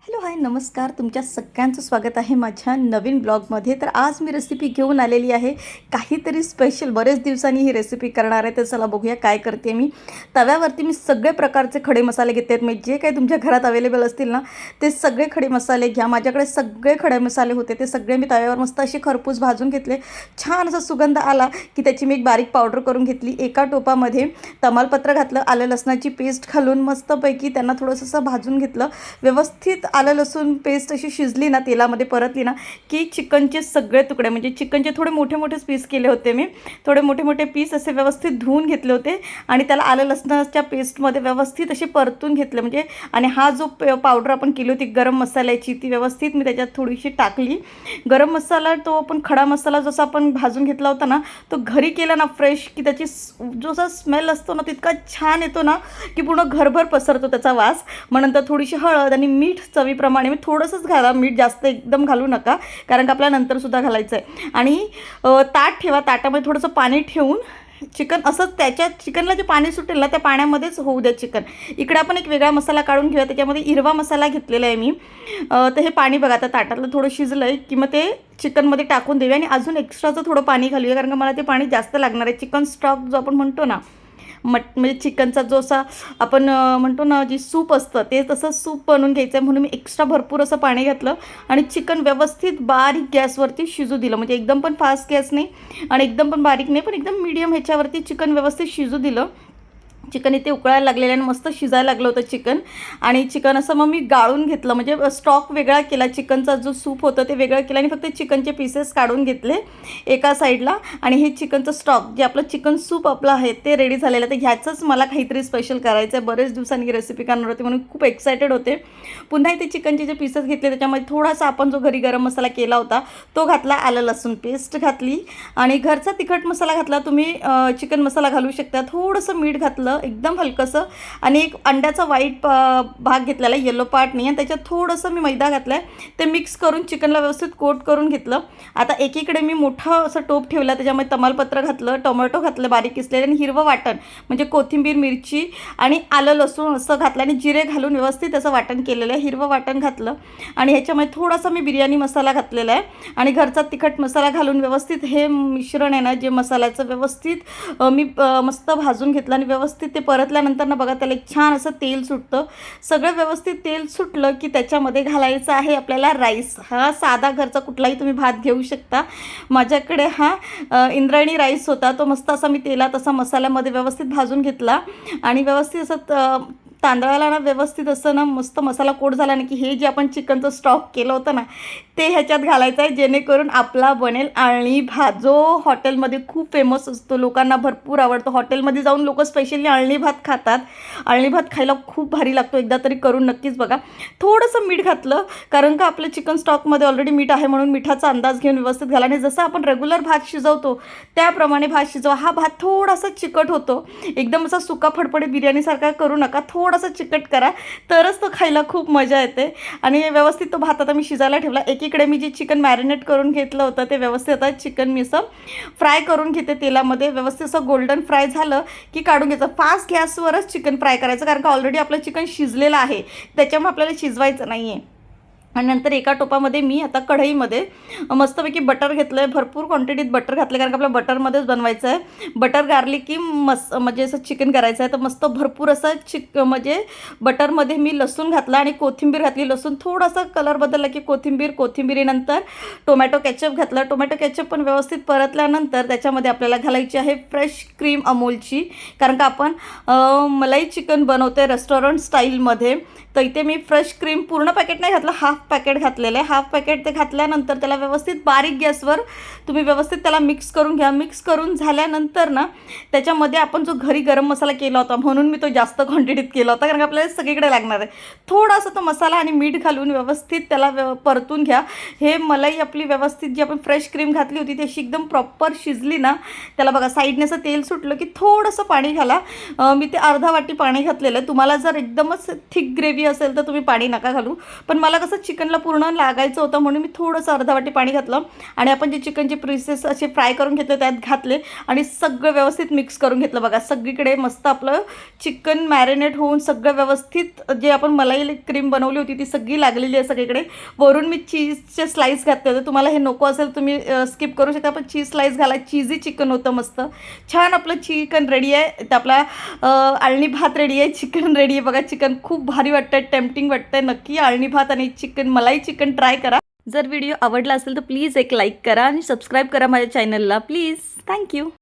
Hello hi नमस्कार, तुमच्या सगळ्यांचं स्वागत आहे माझ्या नवीन ब्लॉगमध्ये. तर आज मी रेसिपी घेऊन आलेली आहे काहीतरी स्पेशल. बरेच दिवसांनी ही रेसिपी करणार आहे, तर चला बघूया काय करते मी. तव्यावरती मी सगळे प्रकारचे खडे मसाले घेते आहेत. म्हणजे जे काही तुमच्या घरात अवेलेबल असतील ना, ते सगळे खडे मसाले घ्या. माझ्याकडे सगळे खडे मसाले होते, ते सगळे मी तव्यावर मस्त असे खरपूस भाजून घेतले. छान असा सुगंध आला की त्याची मी एक बारीक पावडर करून घेतली. एका टोपामध्ये तमालपत्र घातलं, आलं लसणाची पेस्ट घालून मस्तपैकी त्यांना थोडंसं असं भाजून घेतलं. व्यवस्थित आलं लसूण पेस्ट अशी शिजली ना, तेलामध्ये परतली ना, की चिकनचे सगळे तुकडे, म्हणजे चिकनचे थोडे मोठे मोठेच पीस केले होते मी. थोडे मोठे मोठे पीस असे व्यवस्थित धुवून घेतले होते आणि त्याला आलं लसणाच्या पेस्टमध्ये व्यवस्थित असे परतून घेतले. म्हणजे आणि हा जो पावडर आपण केली होती गरम मसाल्याची, ती व्यवस्थित मी त्याच्यात थोडीशी टाकली. गरम मसाला तो आपण खडा मसाला जसा आपण भाजून घेतला होता ना, तो घरी केला ना फ्रेश, की त्याची जो असा स्मेल असतो ना, तितका छान येतो ना, की पूर्ण घरभर पसरतो त्याचा वास. मग नंतर थोडीशी हळद आणि मीठ चवीप्रमाणे, मी थोडंसंच घाला, मीठ जास्त एकदम घालू नका, कारण का आपल्याला नंतरसुद्धा घालायचं आहे. आणि ताट ठेवा, ताटामध्ये थोडंसं पाणी ठेवून चिकन असंच त्याच्या चिकनला जे पाणी सुटेल ना, त्या पाण्यामध्येच होऊ द्या चिकन. इकडे आपण एक वेगळा मसाला काढून घेऊया. त्याच्यामध्ये हिरवा मसाला घेतलेला आहे मी. तर हे पाणी बघा, आता ताटातलं थोडं शिजलं आहे की मग ते चिकनमध्ये टाकून देऊया आणि अजून एक्स्ट्राचं थोडं पाणी घालूया, कारण का मला ते पाणी जास्त लागणार आहे. चिकन स्टॉक जो आपण म्हणतो ना, म्हणजे चिकनचा जो असा आपण म्हणतो ना, जी सूप असतं ते तसं सूप बनवून घ्यायचं आहे. म्हणून मी एक्स्ट्रा भरपूर असं पाणी घातलं आणि चिकन व्यवस्थित बारीक गॅसवरती शिजू दिलं. म्हणजे एकदम पण फास्ट गॅस नाही आणि एकदम पण बारीक नाही, पण एकदम मीडियम ह्याच्यावरती चिकन व्यवस्थित शिजू दिलं. चिकन इथे उकळायला लागलेलं आणि मस्त शिजायला लागलं होतं चिकन. आणि चिकन असं मग मी गाळून घेतलं, म्हणजे स्टॉक वेगळा केला, चिकनचा जो सूप होतं ते वेगळं केलं आणि फक्त चिकनचे पीसेस काढून घेतले एका साईडला. आणि हे चिकनचं स्टॉक जे आपलं चिकन सूप आपलं आहे ते रेडी झालेलं आहे. तर ह्याचंच मला काहीतरी स्पेशल करायचं आहे. बरेच दिवसांनी रेसिपी करणार होते म्हणून खूप एक्सायटेड होते. पुन्हा इथे चिकनचे जे पीसेस घेतले त्याच्यामध्ये थोडासा आपण जो घरी गरम मसाला केला होता तो घातला, आलं लसूण पेस्ट घातली आणि घरचा तिखट मसाला घातला. तुम्ही चिकन मसाला घालू शकता. थोडंसं मीठ घातलं एकदम हलकंसं आणि एक अंड्याचा व्हाईट भाग घेतलेला, येलो पार्ट नाही, आणि त्याच्यात थोडंसं मी मैदा घातला आहे. ते मिक्स करून चिकनला व्यवस्थित कोट करून घेतलं. आता एकीकडे मी मोठं असं टोप ठेवला, त्याच्यामध्ये तमालपत्र घातलं, टोमॅटो घातलं बारीक किसलेलं आणि हिरवं वाटण म्हणजे कोथिंबीर, मिरची आणि आलं लसूण असं घातलं आणि जिरे घालून व्यवस्थित असं वाटण केलेलं आहे. हिरवं वाटण घातलं आणि ह्याच्यामध्ये थोडासा मी बिर्याणी मसाला घातलेला आहे आणि घरचा तिखट मसाला घालून व्यवस्थित हे मिश्रण आहे ना, जे मसाल्याचं व्यवस्थित मी मस्त भाजून घेतलं आणि व्यवस्थित ते परतल्यानंतर ना बघा, त्याला एक छान असं तेल सुटतं. सगळं व्यवस्थित तेल सुटलं की त्याच्यामध्ये घालायचं आहे आपल्याला राईस. हा साधा घरचा कुठलाही तुम्ही भात घेऊ शकता. माझ्याकडे हा इंद्रायणी राईस होता, तो मस्त असा मी तेलात असा मसाल्यामध्ये व्यवस्थित भाजून घेतला आणि व्यवस्थित असं तांदळाला ना व्यवस्थित असं ना मस्त मसाला कोट झाला ना, की हे जे आपण चिकनचं स्टॉक केलं होतं ना ते ह्याच्यात घालायचं आहे, जेणेकरून आपला बनेल अळणी भात, जो हॉटेलमध्ये खूप फेमस असतो, लोकांना भरपूर आवडतो. हॉटेलमध्ये जाऊन लोक स्पेशली अळणी भात खातात. अळणी भात खायला खूप भारी लागतो, एकदा तरी करून नक्कीच बघा. थोडंसं मीठ घातलं, कारण का आपल्या चिकन स्टॉकमध्ये ऑलरेडी मीठ आहे, म्हणून मिठाचा अंदाज घेऊन व्यवस्थित घाला. आणि जसं आपण रेग्युलर भात शिजवतो त्याप्रमाणे भात शिजवा. हा भात थोडासा चिकट होतो, एकदम असा सुका फडफडी बिर्याणीसारखा करू नका, थोडासा चिकट करा, तरच तो खायला खूप मजा येते. आणि व्यवस्थित तो भात आता मी शिजायला ठेवला. एकीकडे मी जे चिकन मॅरिनेट करून घेतलं होतं ते व्यवस्थित आता चिकन मी असं फ्राय करून घेते तेलामध्ये. व्यवस्थित असं गोल्डन फ्राय झालं की काढून घ्यायचं. फास्ट गॅसवरच चिकन फ्राय करायचं, कारण का ऑलरेडी आपलं चिकन शिजलेलं आहे, त्याच्यामुळे आपल्याला शिजवायचं नाही आहे. आणि नंतर एका टोपामध्ये मी आता कढईमध्ये मस्तपैकी बटर घेतलं आहे. भरपूर क्वांटिटीत बटर घातलं, कारण का आपल्या बटरमध्येच बनवायचं आहे. बटर गार्लिक की म्हणजे असं चिकन करायचं आहे, तर मस्त भरपूर असं म्हणजे बटरमध्ये मी लसूण घातला आणि कोथिंबीर घातली. लसूण थोडासा कलर बदलला की कोथिंबीरीनंतर टोमॅटो केचप घातलं. टोमॅटो केचप पण व्यवस्थित परतल्यानंतर त्याच्यामध्ये आपल्याला घालायची आहे फ्रेश क्रीम अमूलची, कारण का आपण मलाई चिकन बनवते रेस्टॉरंट स्टाईलमध्ये. तर इथे मी फ्रेश क्रीम पूर्ण पॅकेट नाही घातलं, हाफ पॅकेट घातलेलं आहे. हाफ पॅकेट ते घातल्यानंतर त्याला व्यवस्थित बारीक गॅसवर तुम्ही व्यवस्थित त्याला मिक्स करून घ्या. मिक्स करून झाल्यानंतर ना त्याच्यामध्ये आपण जो घरी गरम मसाला केला होता, म्हणून मी तो जास्त क्वांटिटीत केला होता, कारण आपल्याला सगळीकडे लागणार आहे. थोडासा तो मसाला आणि मीठ घालून व्यवस्थित त्याला परतून घ्या. हे मलाई आपली व्यवस्थित जी आपण फ्रेश क्रीम घातली होती ती अशी एकदम प्रॉपर शिजली ना, त्याला बघा साईडने असं तेल सुटलं की थोडंसं पाणी घाला. मी ते अर्धा वाटी पाणी घातलेलं आहे. तुम्हाला जर एकदमच थिक ग्रेव्ही असेल तर तुम्ही पाणी नका घालू, पण मला कसं चिकनला पूर्ण लागायचं होतं म्हणून मी थोडंसं अर्धा वाटी पाणी घातलं आणि आपण जे चिकनचे पीसेस असे फ्राय करून घेतले त्यात घातले आणि सगळं व्यवस्थित मिक्स करून घेतलं. बघा सगळीकडे मस्त आपलं चिकन मॅरिनेट होऊन सगळं व्यवस्थित जे आपण मलाई क्रीम बनवली होती ती सगळी लागलेली आहे सगळीकडे. वरून मी चीजचे स्लाईस घातले होते. तुम्हाला हे नको असेल तुम्ही स्किप करू शकता, पण चीज स्लाईस घाला. चीजी चिकन होतं मस्त छान. आपलं चिकन रेडी आहे. ते आपला आळणी भात रेडी आहे. चिकन रेडी आहे. बघा चिकन खूप भारी वाटतंय, टेम्पटिंग वाटतंय. नक्की आळणी भात आणि चिकन मलाई चिकन ट्राय करा. जर व्हिडिओ आवडला असेल तर प्लीज एक लाईक करा आणि सबस्क्राईब करा माझ्या चॅनलला प्लीज. थँक्यू.